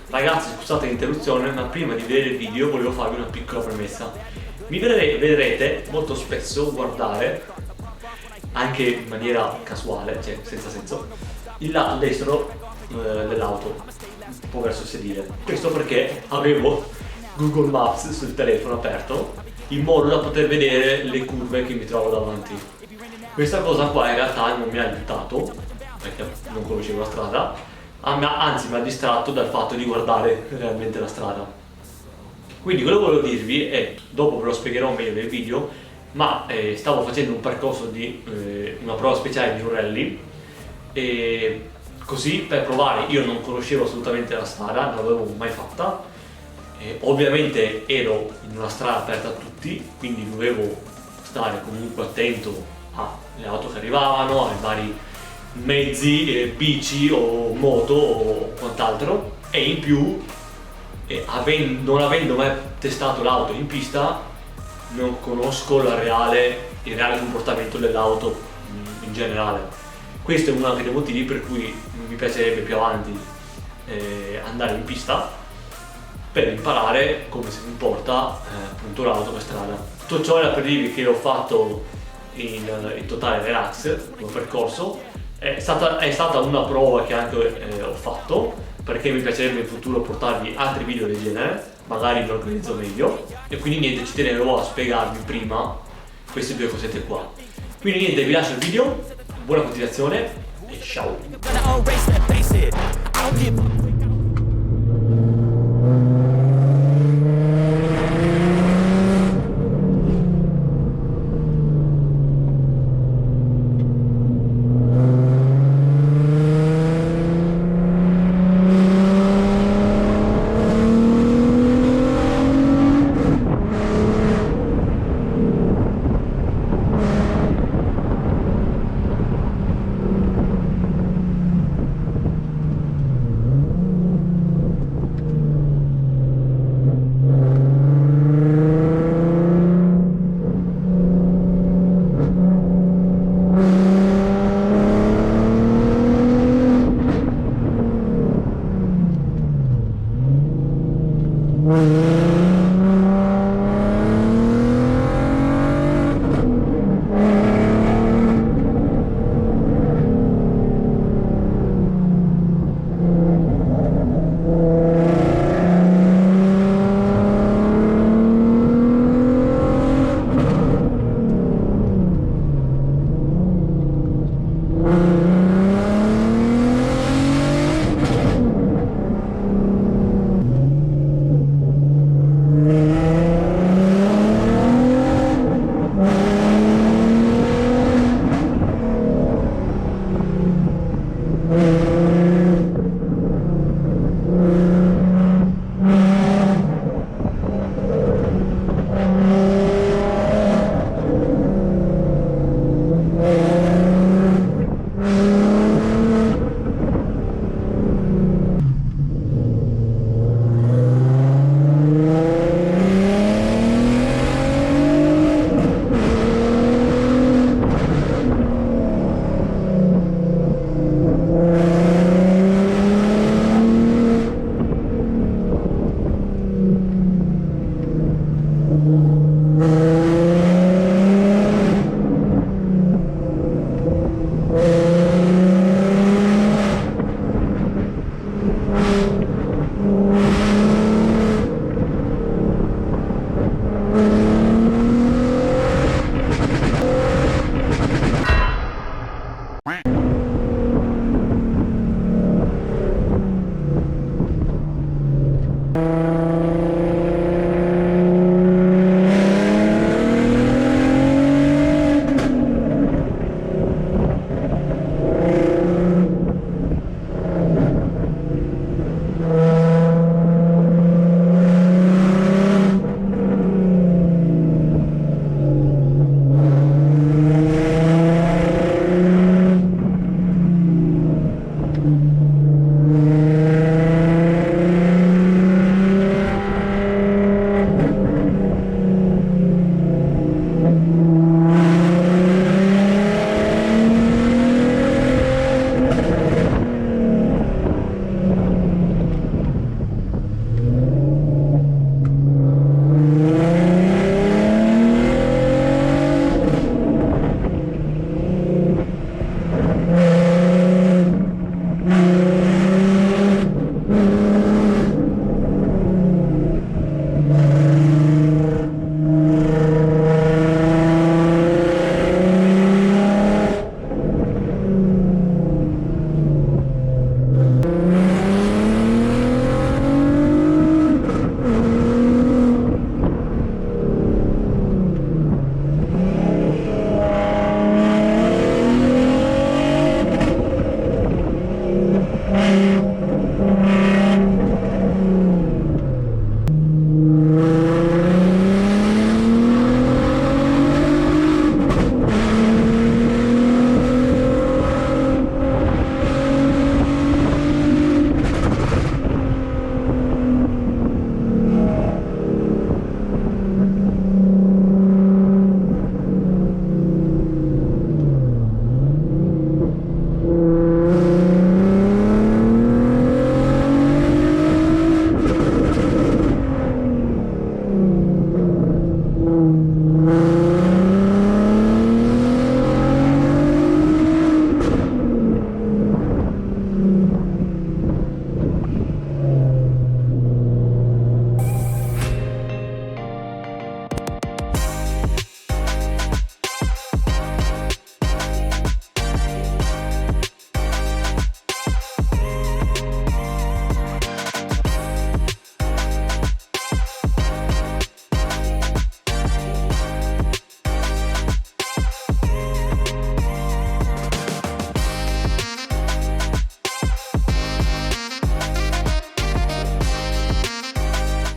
Ragazzi, scusate l'interruzione, ma prima di vedere il video volevo farvi una piccola premessa. Mi vedrete molto spesso guardare, anche in maniera casuale, cioè senza senso, il lato destro dell'auto, un po' verso il sedile. Questo perché avevo Google Maps sul telefono aperto, in modo da poter vedere le curve che mi trovo davanti. Questa cosa qua in realtà non mi ha aiutato, perché non conoscevo la strada, anzi mi ha distratto dal fatto di guardare realmente la strada. Quindi quello che volevo dirvi è, dopo ve lo spiegherò meglio nel video, ma stavo facendo un percorso di una prova speciale di un rally, e così per provare, io non conoscevo assolutamente la strada, non l'avevo mai fatta, ovviamente ero in una strada aperta a tutti, quindi dovevo stare comunque attento alle auto che arrivavano, ai vari mezzi, bici o moto o quant'altro, e in più non avendo mai testato l'auto in pista non conosco il reale comportamento dell'auto in generale. Questo è uno anche dei motivi per cui mi piacerebbe più avanti andare in pista per imparare come si comporta appunto l'auto per strada. Tutto ciò era per dirvi che l'ho fatto in totale relax come percorso. È stata una prova che anche ho fatto, perché mi piacerebbe in futuro portarvi altri video del genere, magari li organizzo meglio, e quindi niente, ci tenevo a spiegarvi prima queste due cosette qua. Quindi niente, vi lascio il video, buona continuazione e ciao!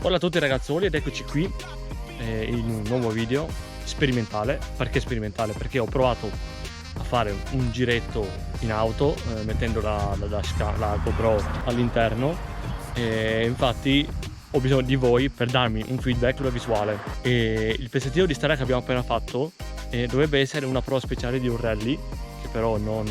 Hola a tutti ragazzoli ed eccoci qui in un nuovo video sperimentale. Perché sperimentale? Perché ho provato a fare un giretto in auto mettendo la GoPro all'interno e infatti ho bisogno di voi per darmi un feedback sulla visuale. E il pezzettino di strada che abbiamo appena fatto dovrebbe essere una prova speciale di un rally, che però non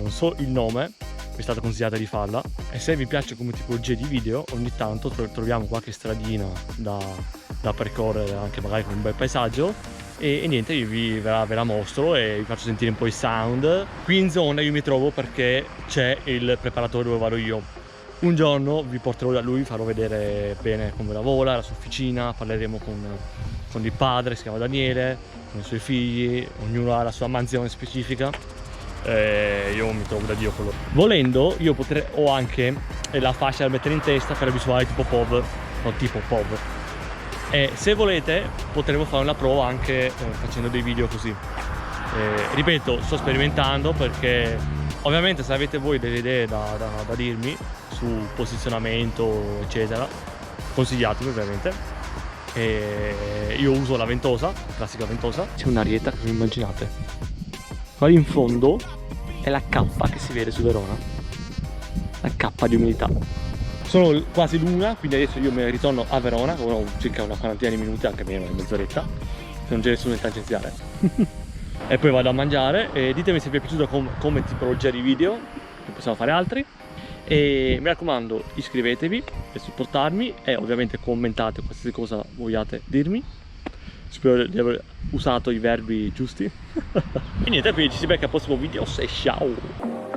so il nome, mi è stata consigliata di farla. E se vi piace come tipologia di video, ogni tanto troviamo qualche stradina da percorrere, anche magari con un bel paesaggio, e niente, io ve la mostro e vi faccio sentire un po' i sound. Qui in zona io mi trovo perché c'è il preparatore dove vado io. Un giorno vi porterò da lui, farò vedere bene come lavora, la sua officina, parleremo con il padre, si chiama Daniele, con i suoi figli, ognuno ha la sua mansione specifica. Io mi trovo da Dio con loro. Volendo io ho anche la fascia da mettere in testa per la visuale tipo POV, o tipo POV. E se volete potremo fare una prova anche facendo dei video così. Ripeto, sto sperimentando perché ovviamente se avete voi delle idee da dirmi su posizionamento eccetera, consigliatemi ovviamente. Io uso la ventosa, la classica ventosa. C'è un'arietta che vi immaginate. Qua in fondo è la K che si vede su Verona, la K di umidità. Sono quasi l'una, quindi adesso io me ne ritorno a Verona, ora ho circa una quarantina di minuti, anche meno, una mezz'oretta, se non c'è nessuno in tangenziale. E poi vado a mangiare e ditemi se vi è piaciuto come tipologia di video, che possiamo fare altri. E mi raccomando, iscrivetevi per supportarmi e ovviamente commentate qualsiasi cosa vogliate dirmi. Spero di aver usato i verbi giusti. E niente, quindi ci si becca al prossimo video. Ciao!